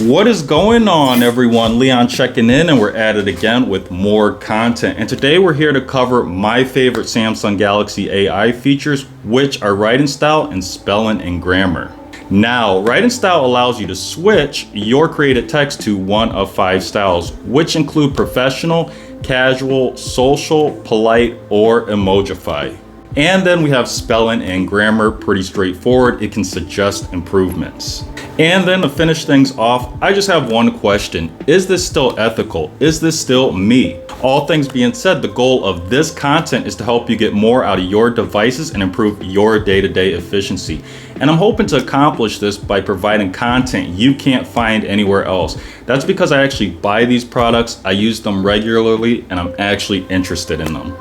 What is going on, everyone? Leon checking in, and we're at it again with more content. And today we're here to cover my favorite Samsung Galaxy AI features, which are writing style and spelling and grammar. Now, writing style allows you to switch your created text to one of 5 styles, which include professional, casual, social, polite, or Emojify. And then we have spelling and grammar, pretty straightforward. It can suggest improvements. And then to finish things off, I just have one question. Is this still ethical? Is this still me? All things being said, the goal of this content is to help you get more out of your devices and improve your day-to-day efficiency. And I'm hoping to accomplish this by providing content you can't find anywhere else. That's because I actually buy these products, I use them regularly, and I'm actually interested in them.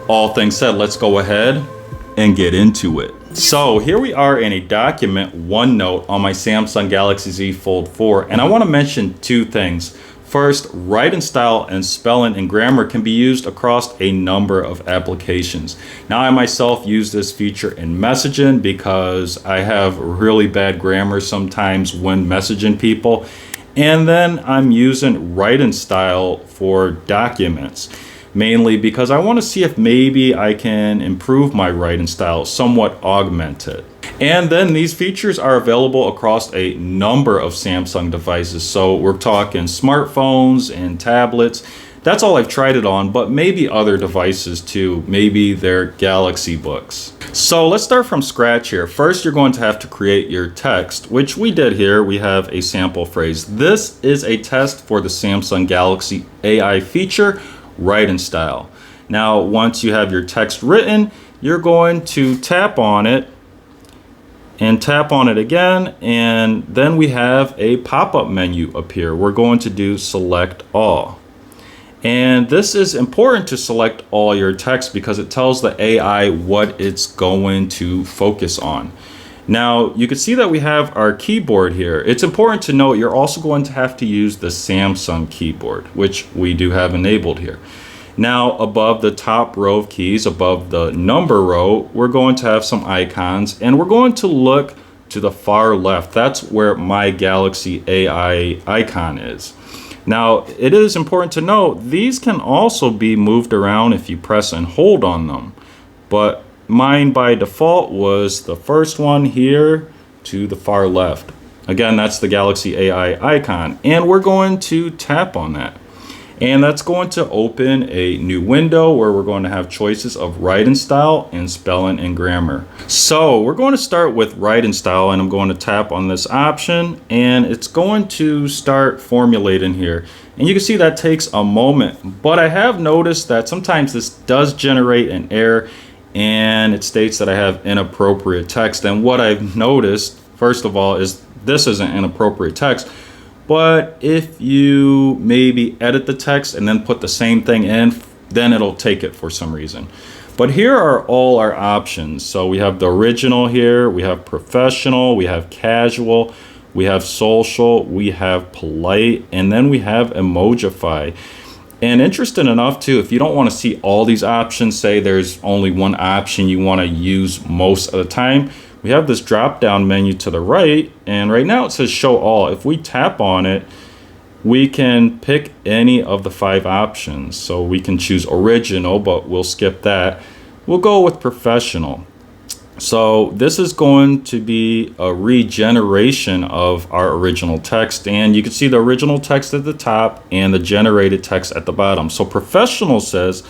All things said, let's go ahead and get into it. So here we are in a document OneNote on my Samsung Galaxy Z Fold 4, and I want to mention 2 things. First, writing style and spelling and grammar can be used across a number of applications. Now, I myself use this feature in messaging because I have really bad grammar sometimes when messaging people. And then I'm using writing style for documents, mainly because I want to see if maybe I can improve my writing style, somewhat augment it. And then these features are available across a number of Samsung devices. So we're talking smartphones and tablets. That's all I've tried it on, but maybe other devices too. Maybe they're Galaxy books. So let's start from scratch here. First, you're going to have to create your text, which we did here. We have a sample phrase. This is a test for the Samsung Galaxy AI feature, writing style. Now, once you have your text written, you're going to tap on it and tap on it again, and then we have a pop-up menu appear. We're going to do select all. And this is important to select all your text because it tells the AI what it's going to focus on. Now, you can see that we have our keyboard here. It's important to note you're also going to have to use the Samsung keyboard, which we do have enabled here. Now, above the top row of keys, above the number row, we're going to have some icons, and we're going to look to the far left. That's where my Galaxy AI icon is. Now, it is important to note these can also be moved around if you press and hold on them, but mine by default was the first one here to the far left. Again, that's the Galaxy AI icon, and we're going to tap on that. And that's going to open a new window where we're going to have choices of writing style and spelling and grammar. So we're going to start with writing style, and I'm going to tap on this option, and it's going to start formulating here. And you can see that takes a moment, but I have noticed that sometimes this does generate an error, and it states that I have inappropriate text. And what I've noticed, first of all, is this isn't inappropriate text, but if you maybe edit the text and then put the same thing in, then it'll take it for some reason. But here are all our options. So we have the original here, we have professional, we have casual, we have social, we have polite, and then we have Emojify. And interesting enough too, if you don't want to see all these options, say there's only one option you want to use most of the time, we have this drop down menu to the right, and right now it says show all. If we tap on it, we can pick any of the 5 options. So we can choose original, but we'll skip that. We'll go with professional. So this is going to be a regeneration of our original text, and you can see the original text at the top and the generated text at the bottom. So professional says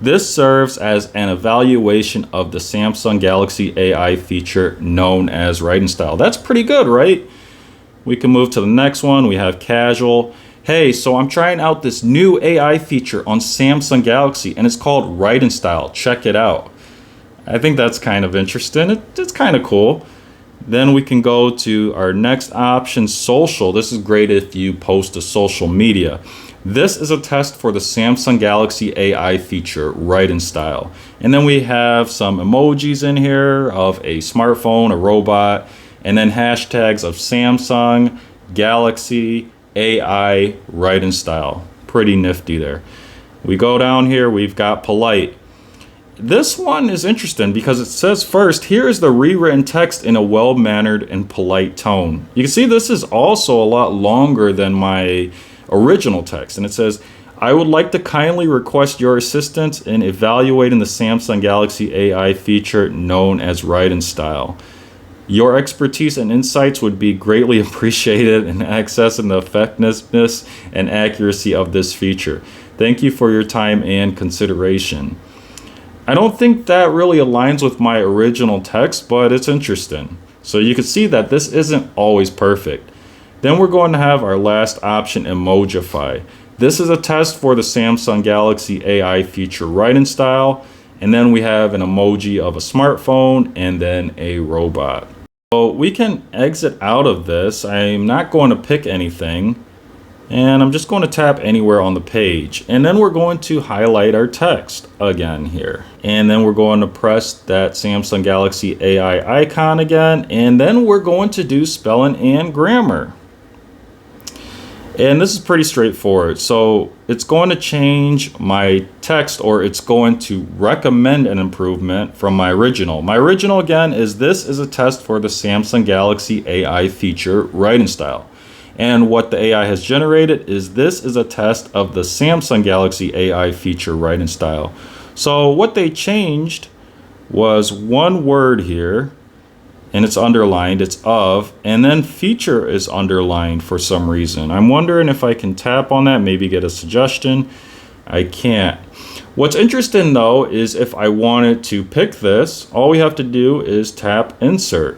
this serves as an evaluation of the Samsung Galaxy AI feature known as writing style. That's pretty good, right? We can move to the next one. We have casual. Hey, so I'm trying out this new AI feature on Samsung Galaxy, and it's called writing style. Check it out. I think that's kind of interesting. It's kind of cool. Then we can go to our next option, social. This is great if you post to social media. This is a test for the Samsung Galaxy AI feature, writing style. And then we have some emojis in here of a smartphone, a robot, and then hashtags of Samsung, Galaxy, AI, writing style. Pretty nifty there. We go down here, we've got polite. this one is interesting because it says first, here is the rewritten text in a well-mannered and polite tone. You can see this is also a lot longer than my original text. And it says, I would like to kindly request your assistance in evaluating the Samsung Galaxy AI feature known as Write in Style. Your expertise and insights would be greatly appreciated in accessing the effectiveness and accuracy of this feature. Thank you for your time and consideration. I don't think that really aligns with my original text, but it's interesting. So you can see that this isn't always perfect. Then we're going to have our last option, Emojify. This is a test for the Samsung Galaxy AI feature Write in Style. And then we have an emoji of a smartphone and then a robot. So we can exit out of this. I'm not going to pick anything. And I'm just going to tap anywhere on the page. And then we're going to highlight our text again here. And then we're going to press that Samsung Galaxy AI icon again. And then we're going to do spelling and grammar. And this is pretty straightforward. So it's going to change my text, or it's going to recommend an improvement from my original. My original again is this is a test for the Samsung Galaxy AI feature Write in Style. And what the AI has generated is this is a test of the Samsung Galaxy AI feature Write in Style. So what they changed was one word here, and it's underlined, it's of, and then feature is underlined for some reason. I'm wondering if I can tap on that, maybe get a suggestion. I can't. What's interesting though is if I wanted to pick this, all we have to do is tap insert.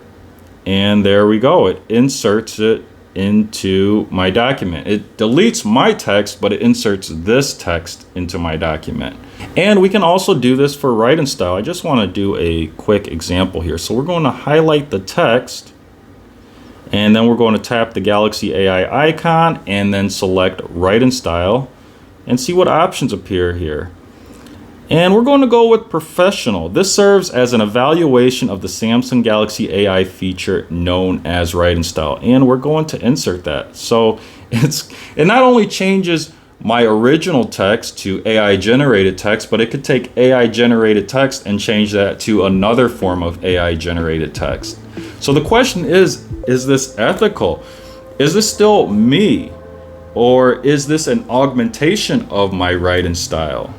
And there we go, it inserts it into my document. It deletes my text, but it inserts this text into my document. And we can also do this for Write in Style. I just want to do a quick example here. So we're going to highlight the text, and then we're going to tap the Galaxy AI icon and then select Write in Style and see what options appear here. And we're going to go with professional. This serves as an evaluation of the Samsung Galaxy AI feature known as Write in Style. And we're going to insert that. So it not only changes my original text to AI generated text, but it could take AI generated text and change that to another form of AI generated text. So the question is this ethical? Is this still me? Or is this an augmentation of my Write in Style?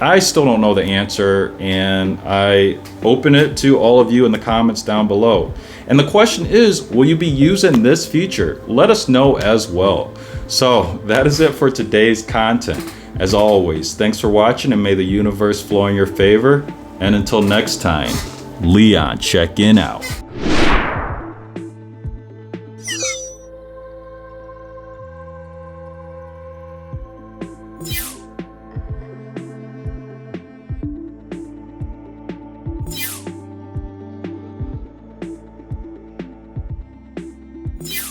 I still don't know the answer, and I open it to all of you in the comments down below. And the question is, will you be using this feature? Let us know as well. So that is it for today's content. As always, thanks for watching, and may the universe flow in your favor. And until next time, Leon checking out. You